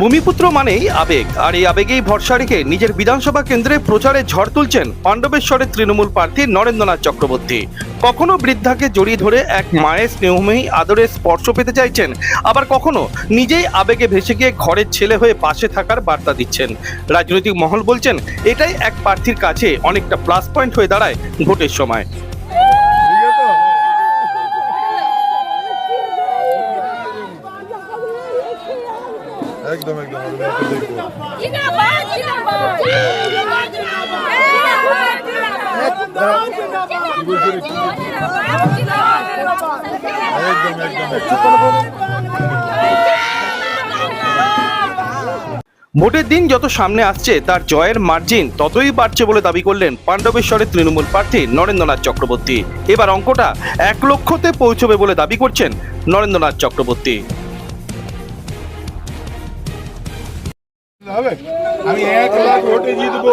ভূমিপুত্র মানেই আবেগ, আর এই আবেগেই ভরসা রেখে নিজের বিধানসভা কেন্দ্রে প্রচারে ঝড় তুলছেন পাণ্ডবেশ্বরের তৃণমূল প্রার্থী নরেন্দ্রনাথ চক্রবর্তী। কখনো বৃদ্ধাকে জড়িয়ে ধরে এক মায়ের স্নেহময়ী আদরের স্পর্শ পেতে চাইছেন, আবার কখনো নিজেই আবেগে ভেসে গিয়ে ঘরের ছেলে হয়ে পাশে থাকার বার্তা দিচ্ছেন। রাজনৈতিক মহল বলছেন এটাই এক প্রার্থীর কাছে অনেকটা প্লাস পয়েন্ট হয়ে দাঁড়ায় ভোটের সময়। একদম একদম আমি একটু দেখবো। ভোটের দিন যত সামনে আসছে তার জয়ের মার্জিন ততই বাড়ছে বলে দাবি করলেন পাণ্ডবেশ্বরের তৃণমূল প্রার্থী নরেন্দ্রনাথ চক্রবর্তী। এবার অঙ্কটা 1 লক্ষতে পৌঁছবে বলে দাবি করছেন নরেন্দ্রনাথ চক্রবর্তী। আমি 1 লাখ ভোটে জিতবো,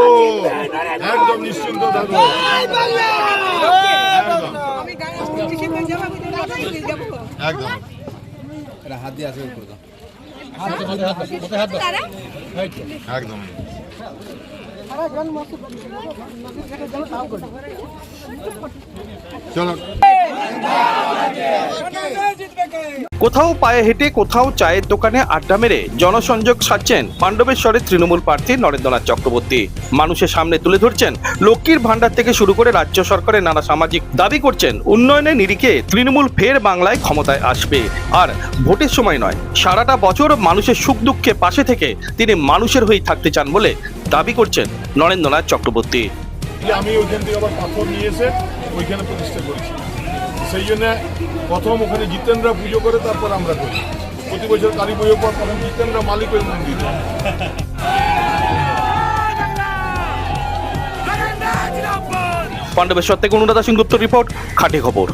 একদম নিশ্চিন্ত থাকবো। একদম হাত দিয়ে আসবে একদম। চলো কোথাও পায়ে হেঁটে, কোথাও চায়ের দোকানে আড্ডা মেরে জনসংযোগ সারছেন পাণ্ডবেশ্বরের তৃণমূল প্রার্থী নরেন্দ্রনাথ চক্রবর্তী। মানুষের সামনে তুলে ধরছেন লক্ষ্মীর ভান্ডার থেকে শুরু করে রাজ্য সরকারের নানা সামাজিক দাবি করছেন উন্নয়নের নিরিখে তৃণমূল ফের বাংলায় ক্ষমতায় আসবে। আর ভোটের সময় নয়, সারাটা বছর মানুষের সুখ দুঃখে পাশে থেকে তিনি মানুষের হয়েই থাকতে চান বলে দাবি করছেন নরেন্দ্রনাথ চক্রবর্তী। আমি ওইখান থেকে আবার পাথর নিয়ে এসে ওইখানে প্রতিষ্ঠা করেছি, সেই জন্য প্রথম ওখানে জিতেন্দ্রা পুজো করে তারপর আমরা করি। প্রতি বছর কালী পুজোর পর তখন জিতেন্দ্রা মালিক ওই মন্দির। পাণ্ডবেশ্বর থেকে অনুরাধা সিংগুপ্ত রিপোর্ট, খাঁটি খবর।